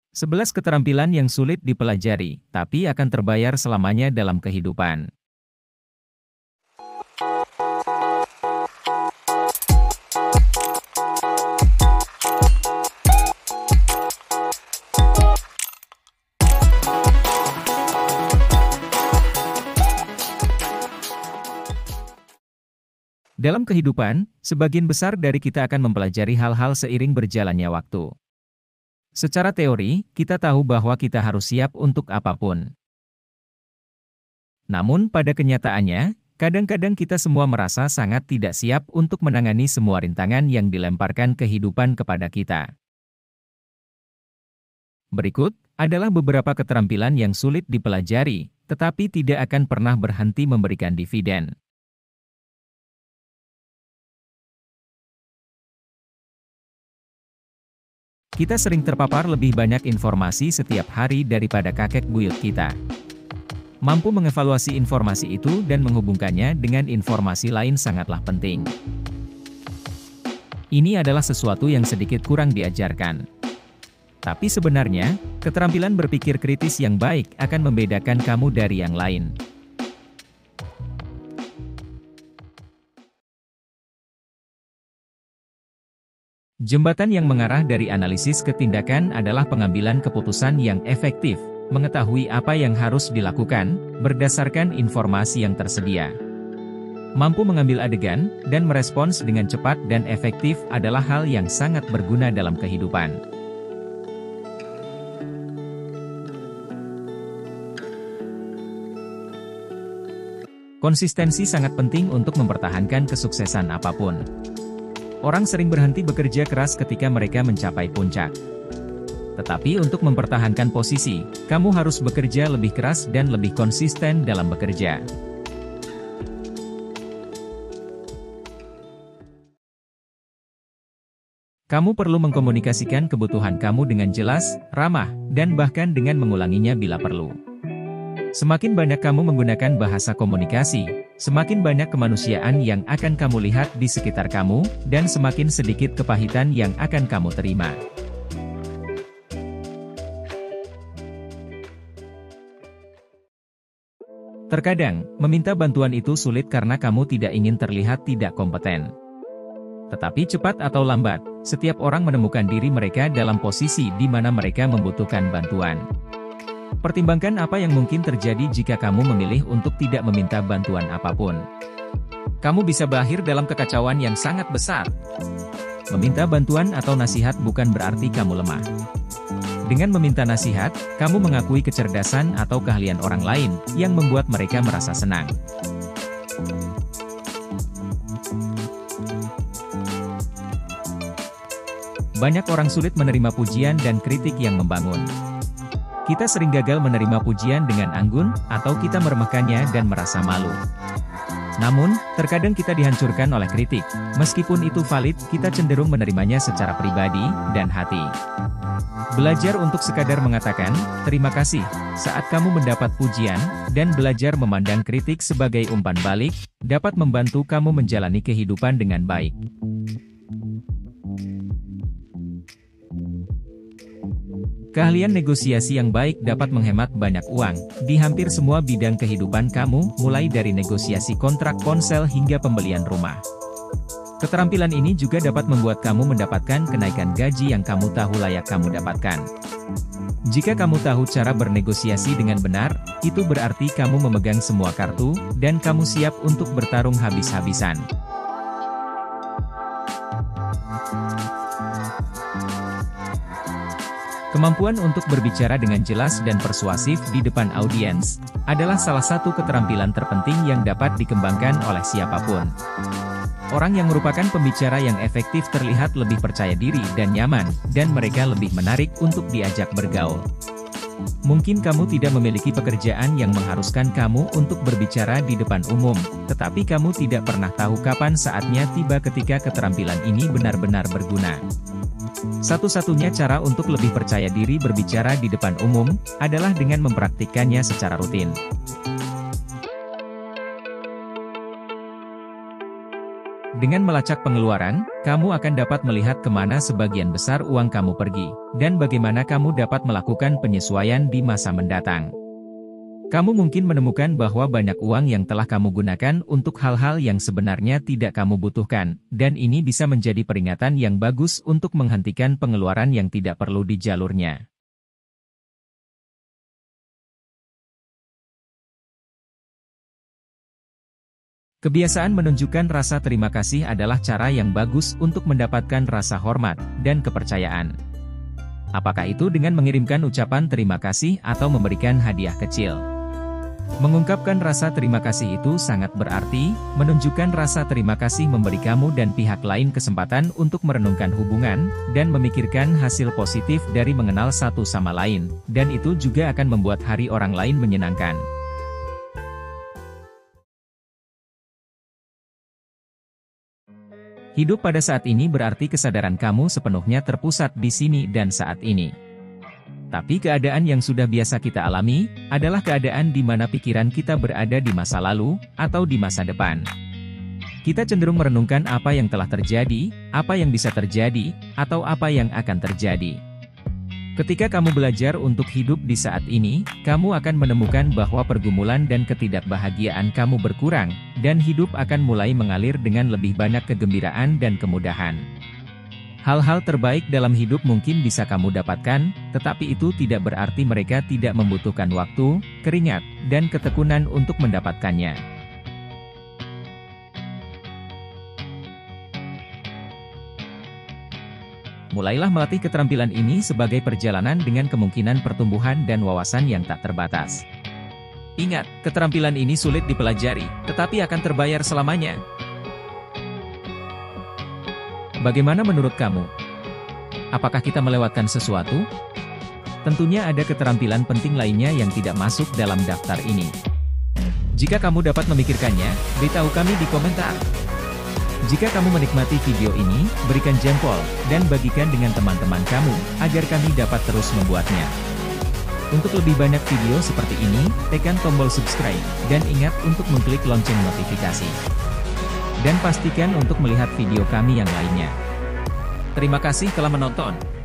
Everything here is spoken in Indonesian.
11 keterampilan yang sulit dipelajari, tapi akan terbayar selamanya dalam kehidupan. Dalam kehidupan, sebagian besar dari kita akan mempelajari hal-hal seiring berjalannya waktu. Secara teori, kita tahu bahwa kita harus siap untuk apapun. Namun pada kenyataannya, kadang-kadang kita semua merasa sangat tidak siap untuk menangani semua rintangan yang dilemparkan kehidupan kepada kita. Berikut adalah beberapa keterampilan yang sulit dipelajari, tetapi tidak akan pernah berhenti memberikan dividen. Kita sering terpapar lebih banyak informasi setiap hari daripada kakek buyut kita. Mampu mengevaluasi informasi itu dan menghubungkannya dengan informasi lain sangatlah penting. Ini adalah sesuatu yang sedikit kurang diajarkan. Tapi sebenarnya, keterampilan berpikir kritis yang baik akan membedakan kamu dari yang lain. Jembatan yang mengarah dari analisis ke tindakan adalah pengambilan keputusan yang efektif, mengetahui apa yang harus dilakukan, berdasarkan informasi yang tersedia. Mampu mengambil adegan, dan merespons dengan cepat dan efektif adalah hal yang sangat berguna dalam kehidupan. Konsistensi sangat penting untuk mempertahankan kesuksesan apapun. Orang sering berhenti bekerja keras ketika mereka mencapai puncak. Tetapi untuk mempertahankan posisi, kamu harus bekerja lebih keras dan lebih konsisten dalam bekerja. Kamu perlu mengkomunikasikan kebutuhan kamu dengan jelas, ramah, dan bahkan dengan mengulanginya bila perlu. Semakin banyak kamu menggunakan bahasa komunikasi, semakin banyak kemanusiaan yang akan kamu lihat di sekitar kamu, dan semakin sedikit kepahitan yang akan kamu terima. Terkadang, meminta bantuan itu sulit karena kamu tidak ingin terlihat tidak kompeten. Tetapi cepat atau lambat, setiap orang menemukan diri mereka dalam posisi di mana mereka membutuhkan bantuan. Pertimbangkan apa yang mungkin terjadi jika kamu memilih untuk tidak meminta bantuan apapun. Kamu bisa berakhir dalam kekacauan yang sangat besar. Meminta bantuan atau nasihat bukan berarti kamu lemah. Dengan meminta nasihat, kamu mengakui kecerdasan atau keahlian orang lain, yang membuat mereka merasa senang. Banyak orang sulit menerima pujian dan kritik yang membangun. Kita sering gagal menerima pujian dengan anggun, atau kita meremehkannya dan merasa malu. Namun, terkadang kita dihancurkan oleh kritik. Meskipun itu valid, kita cenderung menerimanya secara pribadi dan hati. Belajar untuk sekadar mengatakan, terima kasih, saat kamu mendapat pujian, dan belajar memandang kritik sebagai umpan balik, dapat membantu kamu menjalani kehidupan dengan baik. Keahlian negosiasi yang baik dapat menghemat banyak uang di hampir semua bidang kehidupan kamu, mulai dari negosiasi kontrak ponsel hingga pembelian rumah. Keterampilan ini juga dapat membuat kamu mendapatkan kenaikan gaji yang kamu tahu layak kamu dapatkan. Jika kamu tahu cara bernegosiasi dengan benar, itu berarti kamu memegang semua kartu, dan kamu siap untuk bertarung habis-habisan. Kemampuan untuk berbicara dengan jelas dan persuasif di depan audiens adalah salah satu keterampilan terpenting yang dapat dikembangkan oleh siapapun. Orang yang merupakan pembicara yang efektif terlihat lebih percaya diri dan nyaman, dan mereka lebih menarik untuk diajak bergaul. Mungkin kamu tidak memiliki pekerjaan yang mengharuskan kamu untuk berbicara di depan umum, tetapi kamu tidak pernah tahu kapan saatnya tiba ketika keterampilan ini benar-benar berguna. Satu-satunya cara untuk lebih percaya diri berbicara di depan umum adalah dengan mempraktikkannya secara rutin. Dengan melacak pengeluaran, kamu akan dapat melihat kemana sebagian besar uang kamu pergi, dan bagaimana kamu dapat melakukan penyesuaian di masa mendatang. Kamu mungkin menemukan bahwa banyak uang yang telah kamu gunakan untuk hal-hal yang sebenarnya tidak kamu butuhkan, dan ini bisa menjadi peringatan yang bagus untuk menghentikan pengeluaran yang tidak perlu di jalurnya. Kebiasaan menunjukkan rasa terima kasih adalah cara yang bagus untuk mendapatkan rasa hormat dan kepercayaan. Apakah itu dengan mengirimkan ucapan terima kasih atau memberikan hadiah kecil? Mengungkapkan rasa terima kasih itu sangat berarti, menunjukkan rasa terima kasih memberi kamu dan pihak lain kesempatan untuk merenungkan hubungan, dan memikirkan hasil positif dari mengenal satu sama lain, dan itu juga akan membuat hari orang lain menyenangkan. Hidup pada saat ini berarti kesadaran kamu sepenuhnya terpusat di sini dan saat ini. Tapi keadaan yang sudah biasa kita alami, adalah keadaan di mana pikiran kita berada di masa lalu, atau di masa depan. Kita cenderung merenungkan apa yang telah terjadi, apa yang bisa terjadi, atau apa yang akan terjadi. Ketika kamu belajar untuk hidup di saat ini, kamu akan menemukan bahwa pergumulan dan ketidakbahagiaan kamu berkurang, dan hidup akan mulai mengalir dengan lebih banyak kegembiraan dan kemudahan. Hal-hal terbaik dalam hidup mungkin bisa kamu dapatkan, tetapi itu tidak berarti mereka tidak membutuhkan waktu, keringat, dan ketekunan untuk mendapatkannya. Mulailah melatih keterampilan ini sebagai perjalanan dengan kemungkinan pertumbuhan dan wawasan yang tak terbatas. Ingat, keterampilan ini sulit dipelajari, tetapi akan terbayar selamanya. Bagaimana menurut kamu? Apakah kita melewatkan sesuatu? Tentunya ada keterampilan penting lainnya yang tidak masuk dalam daftar ini. Jika kamu dapat memikirkannya, beritahu kami di komentar. Jika kamu menikmati video ini, berikan jempol, dan bagikan dengan teman-teman kamu, agar kami dapat terus membuatnya. Untuk lebih banyak video seperti ini, tekan tombol subscribe, dan ingat untuk mengklik lonceng notifikasi. Dan pastikan untuk melihat video kami yang lainnya. Terima kasih telah menonton.